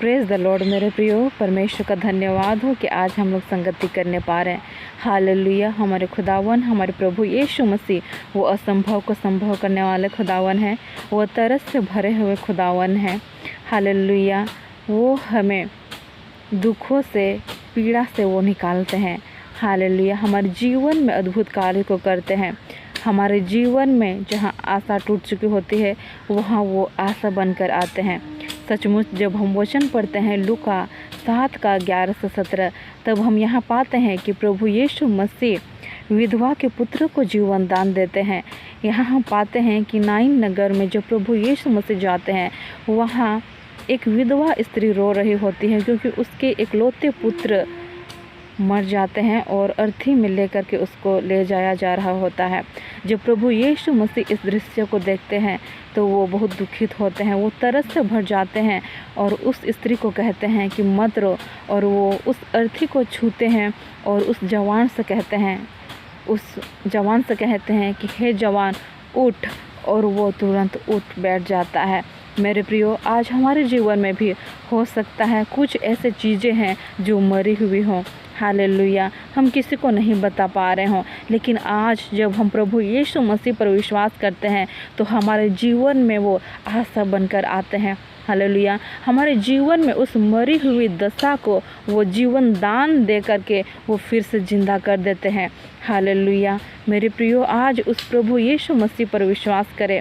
Praise the Lord. मेरे प्रियो, परमेश्वर का धन्यवाद हो कि आज हम लोग संगति करने पा रहे हैं। हालेलुया। हमारे खुदावन, हमारे प्रभु यीशु मसीह वो असंभव को संभव करने वाले खुदावन हैं। वो तरस से भरे हुए खुदावन हैं। हालेलुया। वो हमें दुखों से, पीड़ा से वो निकालते हैं। हालेलुया। हमारे जीवन में अद्भुत कार्य को करते हैं। हमारे जीवन में जहाँ आशा टूट चुकी होती है वहाँ वो आशा बनकर आते हैं। सचमुच जब हम वचन पढ़ते हैं लूका 7 का 11 से 17, तब हम यहाँ पाते हैं कि प्रभु यीशु मसीह विधवा के पुत्र को जीवन दान देते हैं। यहाँ हम पाते हैं कि नाइन नगर में जब प्रभु यीशु मसीह जाते हैं वहाँ एक विधवा स्त्री रो रही होती है, क्योंकि उसके इकलौते पुत्र मर जाते हैं और अर्थी में लेकर के उसको ले जाया जा रहा होता है। जब प्रभु यीशु मसीह इस दृश्य को देखते हैं तो वो बहुत दुखित होते हैं। वो तरस से भर जाते हैं और उस स्त्री को कहते हैं कि मत रो, और वो उस अर्थी को छूते हैं और उस जवान से कहते हैं कि हे जवान उठ, और वो तुरंत उठ बैठ जाता है। मेरे प्रियो, आज हमारे जीवन में भी हो सकता है कुछ ऐसे चीज़ें हैं जो मरी हुई हों। हालेलुया। हम किसी को नहीं बता पा रहे हों, लेकिन आज जब हम प्रभु यीशु मसीह पर विश्वास करते हैं तो हमारे जीवन में वो आशा बनकर आते हैं। हालेलुया। हमारे जीवन में उस मरी हुई दशा को वो जीवन दान दे करके वो फिर से जिंदा कर देते हैं। हालेलुया। मेरे प्रियो, आज उस प्रभु यीशु मसीह पर विश्वास करें।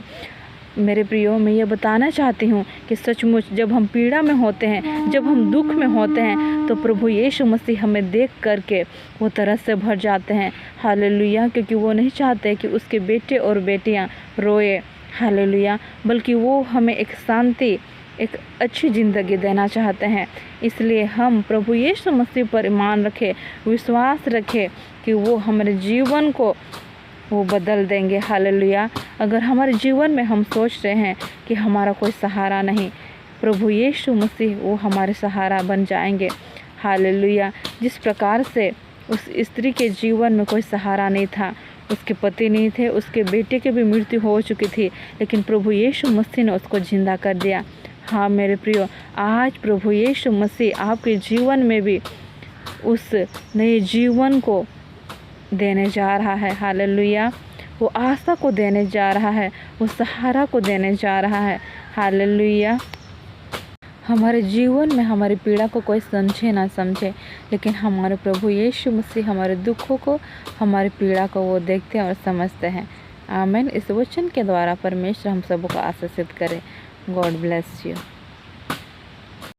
मेरे प्रियो, मैं ये बताना चाहती हूँ कि सचमुच जब हम पीड़ा में होते हैं, जब हम दुख में होते हैं, तो प्रभु यीशु मसीह हमें देख करके वो तरस से भर जाते हैं। हालेलुया। क्योंकि वो नहीं चाहते कि उसके बेटे और बेटियाँ रोए। हालेलुया। बल्कि वो हमें एक शांति, एक अच्छी ज़िंदगी देना चाहते हैं। इसलिए हम प्रभु यीशु मसीह पर ईमान रखें, विश्वास रखें कि वो हमारे जीवन को वो बदल देंगे। हालेलुया। अगर हमारे जीवन में हम सोच रहे हैं कि हमारा कोई सहारा नहीं, प्रभु यीशु मसीह वो हमारे सहारा बन जाएंगे। हालेलुया। जिस प्रकार से उस स्त्री के जीवन में कोई सहारा नहीं था, उसके पति नहीं थे, उसके बेटे की भी मृत्यु हो चुकी थी, लेकिन प्रभु यीशु मसीह ने उसको जिंदा कर दिया। हाँ मेरे प्रियो, आज प्रभु यीशु मसीह आपके जीवन में भी उस नए जीवन को देने जा रहा है। हालेलुया। वो आशा को देने जा रहा है, वो सहारा को देने जा रहा है। हालेलुया। हमारे जीवन में हमारी पीड़ा को कोई समझे ना समझे, लेकिन हमारे प्रभु यीशु मसीह हमारे दुखों को, हमारी पीड़ा को वो देखते हैं और समझते हैं। आमीन। इस वचन के द्वारा परमेश्वर हम सबको आशीषित करे। God bless you.